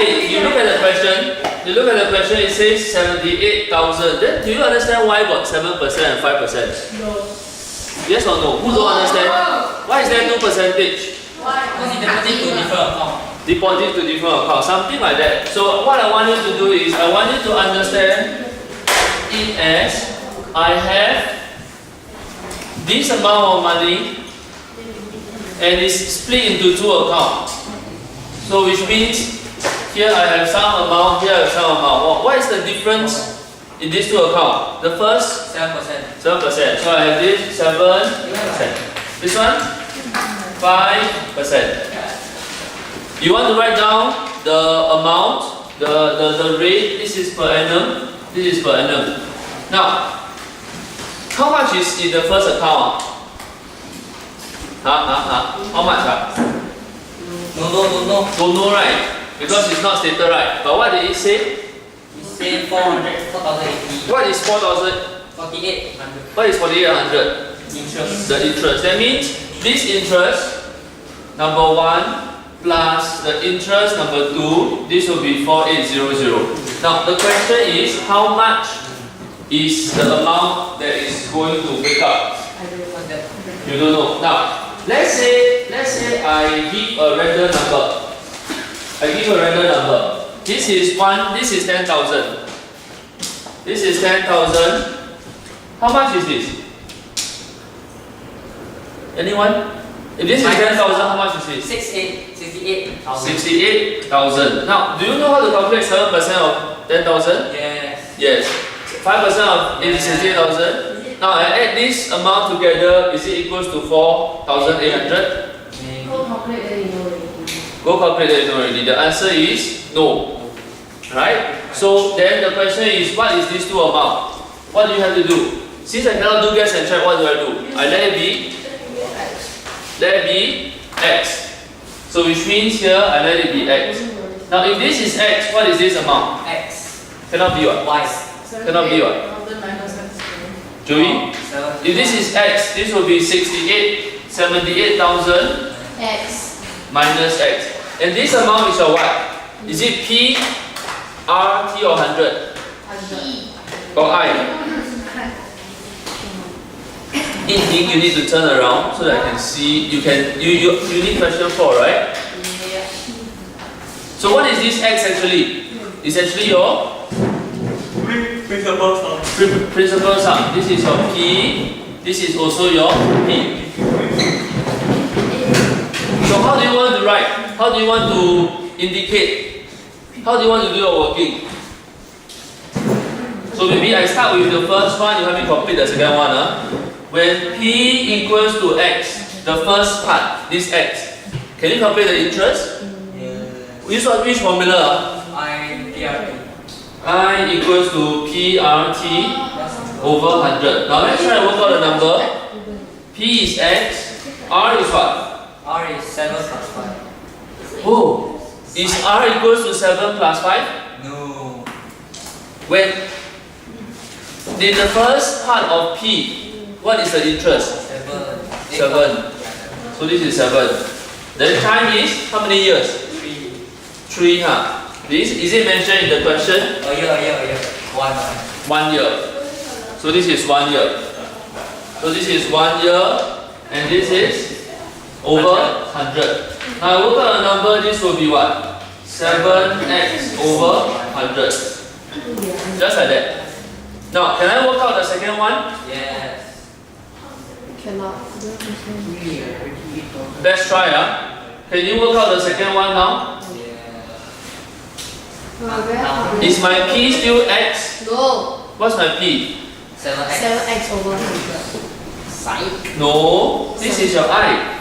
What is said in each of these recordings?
Okay, you look at the question. You look at the question. It says 78,000. Then do you understand why got 7% and 5%? No. Yes or no? Who don't understand? Why is there 2%? Because it deposit to different account. Deposit to different accounts, something like that. So what I want you to do is, I want you to understand it as I have this amount of money and it's split into two accounts. So which means here I have some amount, here I have some amount. What is the difference in these two accounts? The first 7%. 7%. So I have this 7%. This one 5%. You want to write down the amount, the rate. This is per annum. This is per annum. Now, how much is in the first account? How much? No. Don't know, right? Because it's not stated, right? But what did it say? It say 4,080. What is 4,000? 4,800. What is 4,800? Interest. The interest. That means this interest, number 1, plus the interest number 2, this will be 4,800. Now the question is, how much is the amount that is going to wake up? You don't know. Now let's say I give a random number. This is 10,000. This is 10,000. How much is this? Anyone? If this is 10,000, how much is this? 68,000. 68,000. Now, do you know how to calculate 7% of 10,000? Yes. Yes. 5% of 68,000. Now, I add this amount together, is it equals to 4,800? Go calculate then you know already. Go calculate that you know already. The answer is no. Right? So, then the question is, what is these two amounts? What do you have to do? Since I cannot do guess and check, what do? I let it be x. So which means here I let it be x. Now if this is x, what is this amount? X. Cannot be what? Y. Cannot be what? Joey? If this is x, this will be 78,000 X. minus x. And this amount is your what? Is it P, R, T or 100? Or I? You need to turn around so that I can see. You need question 4, right? Yeah. So what is this x actually? It's actually your Principal sum. principal sum. This is your P. This is also your P. So how do you want to write? How do you want to indicate? How do you want to do your working? So maybe I start with the first one. You have me complete the second one. When P equals to x, the first part, this x, can you calculate the interest? Yes. Which formula? PRT. I equals to PRT over 100. Now let's try to work out the number. P is x, R is what? R is 7 plus 5. Oh, is R equals to 7 plus 5? No. When in the first part of P, what is the interest? 7. So this is 7. Then time is how many years? 3, huh? Is it mentioned in the question? A year. 1. 1 year. So this is 1 year. So this is 1 year, and this is over 100. Now I work out a number. This will be what? 7x over 100. Just like that. Now, can I work out the second one? Yes. Cannot. Let's try. Can you work out the second one now? Is my P still x? No. What's my P? 7x. 7x over 100. No, this is your I.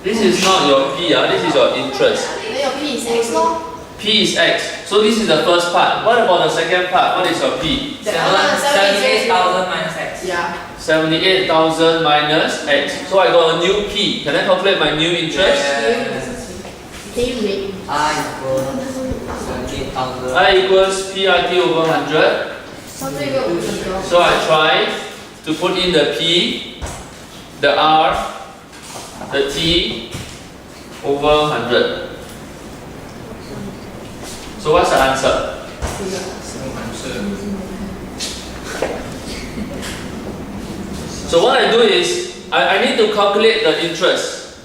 This is not your P, this is your interest. Then your P is x, no? P is x. So this is the first part. What about the second part? What is your P? 78,000 minus x. Yeah. 78,000 minus x. So I got a new P. Can I calculate my new interest? Yes. Can you make? I equals 78,000. I equals PRT over 100. So I try to put in the P, the R, the T over 100. So what's the answer? So what I do is, I need to calculate the interest.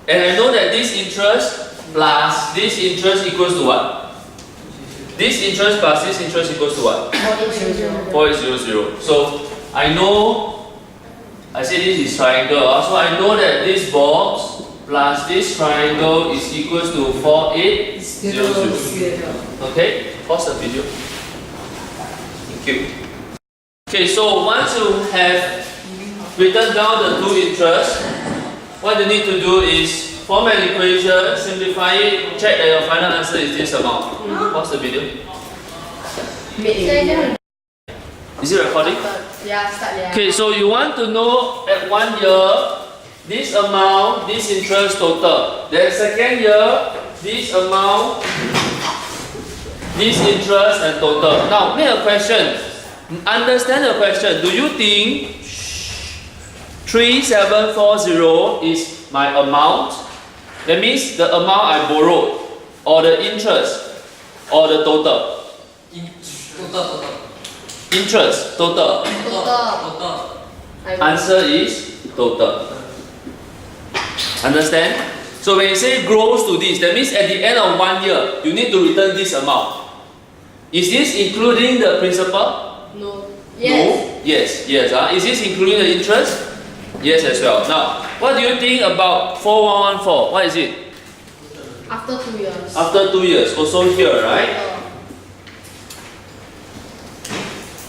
And I know that this interest plus this interest equals to what? This interest plus this interest equals to what? 4800. So I know, I say this is triangle, so I know that this box plus this triangle is equals to 4800. Okay, pause the video. Thank you. Okay, so once you have written down the two interests, what you need to do is form an equation, simplify it, check that your final answer is this amount. Pause the video. Is it recording? Yeah, start there. Okay, so you want to know at 1 year, this amount, this interest total. Then second year, this amount, this interest and total. Now, make a question. Understand the question. Do you think 3740 is my amount? That means the amount I borrowed, or the interest, or the total? Total. Interest, total. Answer is total. Understand? So when you say grows to this, that means at the end of 1 year, you need to return this amount. Is this including the principal? No. No? Yes. Is this including the interest? Yes as well. Now, what do you think about 4114? What is it? After 2 years. After 2 years, also here, right?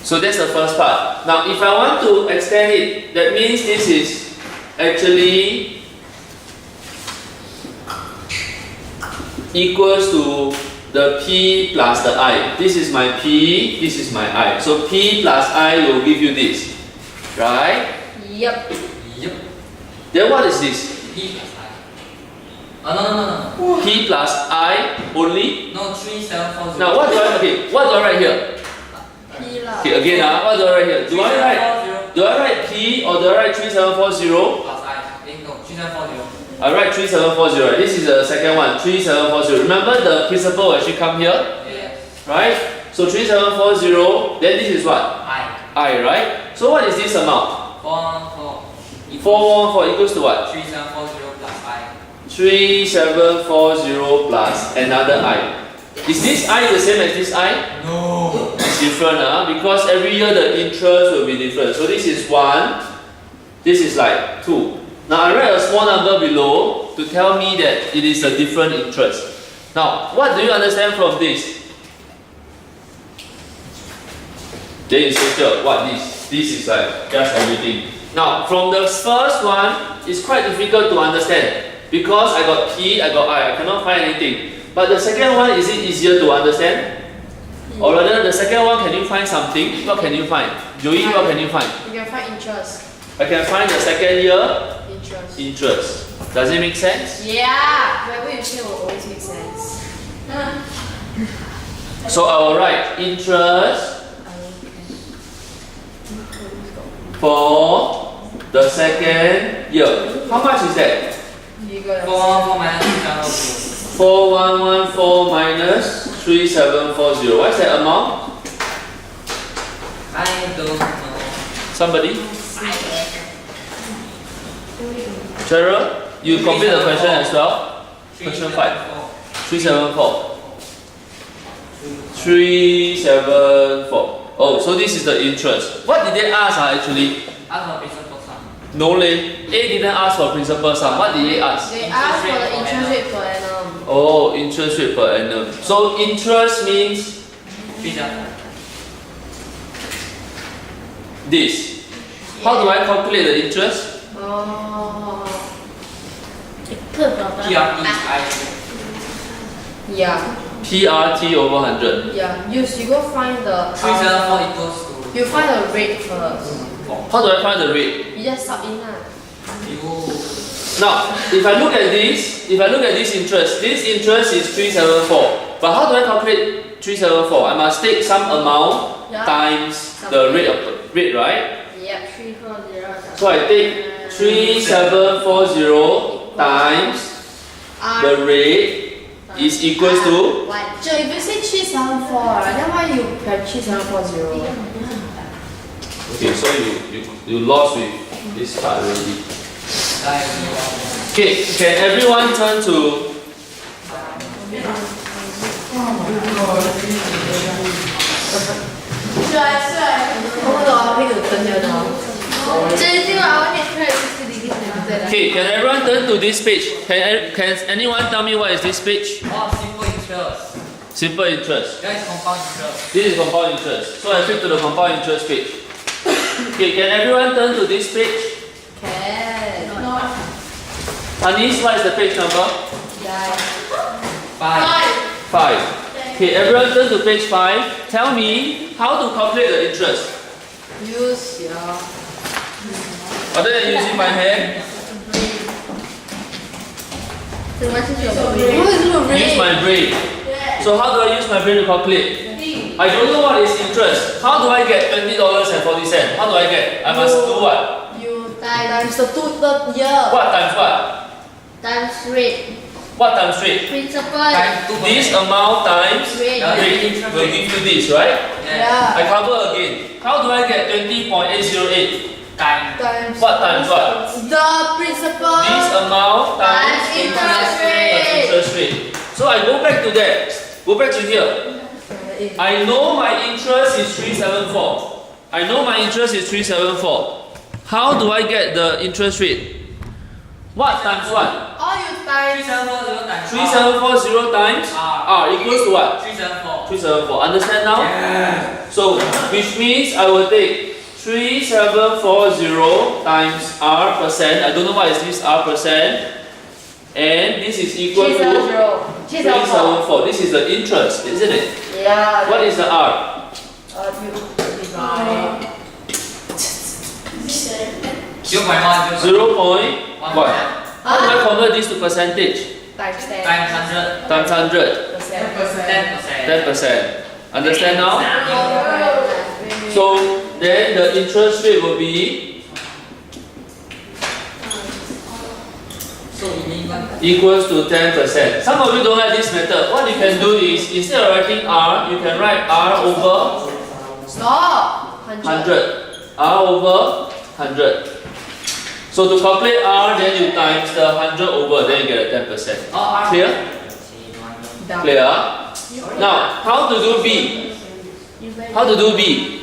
So that's the first part. Now, if I want to extend it, that means this is actually equals to the P plus the I. This is my P, this is my I. So P plus I will give you this, right? Yep. Then what is this? P plus I. No. P plus I only? No, 3740. Now what do I write here? P lah. Okay, again, what do I write here? Do I write P or do I write 3740? Plus I. No, 3740. I write 3740. This is the second one, 3740. Remember the principal will actually come here, Yeah. right? So 3740, then this is what? I, right? So what is this amount? 414. 414 equals to what? 3740 plus I. 3740 plus another I. Is this I the same as this I? No. It's different, because every year the interest will be different. So this is 1, this is like 2. Now I write a small number below to tell me that it is a different interest. Now, what do you understand from this? Then you say, sure, what this? This is like just everything. Now, from the first one, it's quite difficult to understand because I got P, I got I cannot find anything. But the second one, is it easier to understand? Or rather, the second one, can you find something? What can you find? Joey, what can you find? You can find interest. I can find the second year Interest. Does it make sense? Yeah. Whatever you say will always make sense. So I will write interest for the second year. How much is that? You got 414 minus 3740. 4114 minus 3740. What's that amount? I don't know. Somebody? Cheryl, you complete the question as well? Question 5. 374. 374. Oh, so this is the interest. What did they ask actually? Ask for principal sum. No leh. A didn't ask for principal sum. What did they ask? They ask for the interest rate per annum. Oh, interest rate per annum. So interest means 3,000. this. How do I calculate the interest? Oh. PRT I. Yeah. PRT over 100. Yeah. You go find the 374 equals to. You find the rate first. How do I find the rate? You just sub in lah. Now, if I look at this interest is 374. But how do I calculate 374? I must take some amount times the rate, right? Yep, 340. So I take 3740 times the rate is equals to So if you say 374, then why you have 3740? okay. So you lost with this part already. Okay, can everyone turn to okay? Can everyone turn to this page? Can anyone tell me what is this page? Oh, simple interest. Simple interest. That is compound interest. This is compound interest. So I flip to the compound interest page. Okay, can everyone turn to this page? Anis, what is the page number? 5. 5. Okay, everyone turn to page 5. Tell me how to calculate the interest. Use your Other than using my hand, use my brain. So how do I use my brain to calculate? I don't know what is interest. How do I get $20.40? How do I get? I must do what? you times the third year What times what? times rate What times rate? principal. Times 2%. This amount times Rate. rate will give you this, right? Yeah. I cover again. How do I get 20.808? Time. Times What times what? the principal This amount times times interest rate. interest rate. So I go back to that. Go back to here. I know my interest is 374. I know my interest is 374. How do I get the interest rate? What times what? All you times 3740 times 3740 times R equals to what? 374. 374. Understand now? Yeah. So, which means I will take 3740 times R percent. I don't know what is this R percent. And this is equal to 374. This is the interest, isn't it? Yeah. What is the R? You divide 0.1. 0.1. How do I convert this to percentage? times 10 Times 100. Times 100. 10%. 10%. Understand now? So then the interest rate will be So illegal. equals to 10%. Some of you don't like this method. What you can do is instead of writing R, you can write R over Stop. 100. R over 100. So to calculate R, then you times the 100 over, then you get a 10%. Oh, Clear? Clear? Now, how to do B? How to do B?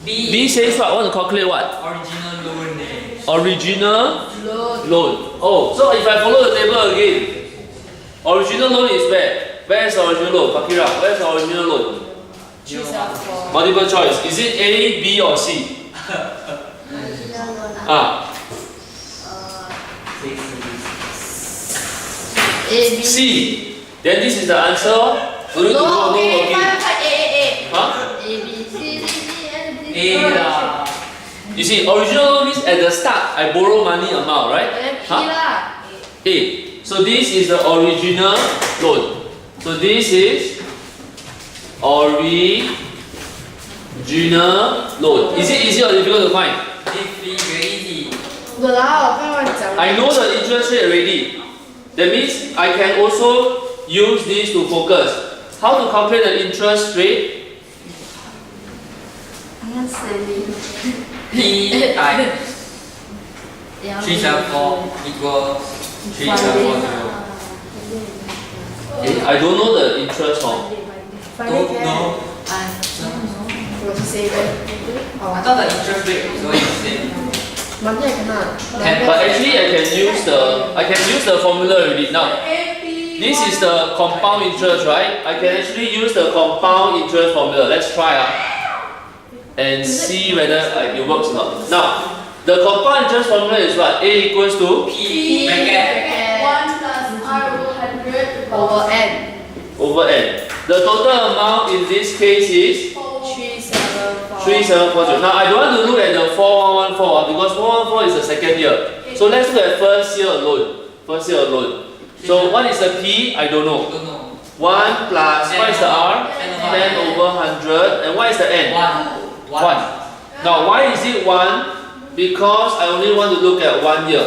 B says what? I want to calculate what? Original loan day. Original Load. loan. Oh, so if I follow the table again, original loan is where? Where is the original loan? Fakira, where is the original loan? 374. Multiple choice. Is it A, B or C? Ah, A, B. C. Then this is the answer. Don't need to No, go okay, working. A. Huh? A, B, C, D, E, F, G, A lah. You see, original loan means at the start I borrow money amount, right? Then P Huh? lah. A. So this is the original loan. So this is original loan. Is it easy or difficult to find? Very easy. 我不要乱讲。 I know the interest rate already. That means I can also use this to focus. How to calculate the interest rate? P times 374 equals 3740. I don't know the interest of. Don't know.我是 save it. I thought the interest rate is always the same. Monday I cannot. But actually I can use the formula already. Now, this is the compound interest, right? I can actually use the compound interest formula. Let's try and see whether it works or not. Now, the compound interest formula is what? A equals to P bracket 1 plus R 100 over N. over N. The total amount in this case is 3740. 3740. Now I don't want to look at the 4114 because 4114 is the second year. So let's look at first year alone. First year alone. So what is the P? I don't know. don't know. 1 plus, what is the R? 10 over 100. And what is the N? 1. 1. Now why is it 1? Because I only want to look at 1 year.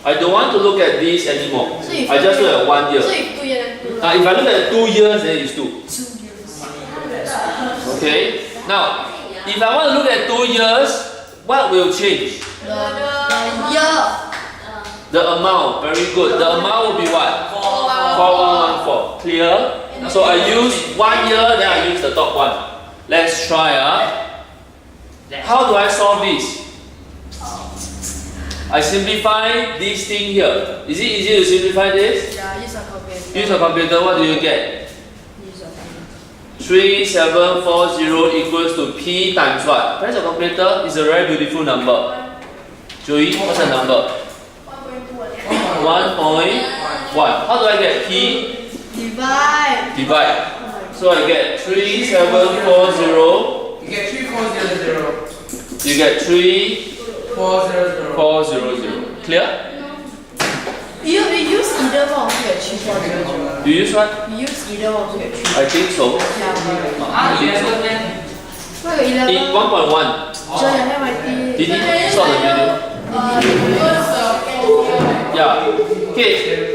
I don't want to look at this anymore. So if I just look at 1 year. So if 2 years, then 2 If I look at 2 years, then it's 2. Okay. Now, if I want to look at 2 years, what will change? the year. The amount. Very good. The amount will be what? 4114. Clear? So I use 1 year, then I use the top one. Let's try. How do I solve this? I simplify this thing here. Is it easy to simplify this? Yeah, use a calculator. Use a computer, what do you get? Use a calculator. 3740 equals to P times what? Press the calculator, it's a very beautiful number. Joey, what's the number? 1.1. How do I get P? Divide. Divide. So I get 3740, You get 3400. you get 400. 3400. Clear? You use either one to get 3400. You use what? You use either one to get 3. I think so. Yeah. Ah, 11 then. What about 11? In 1.1. Join your MIT. Did he stop the video? Yeah. Okay.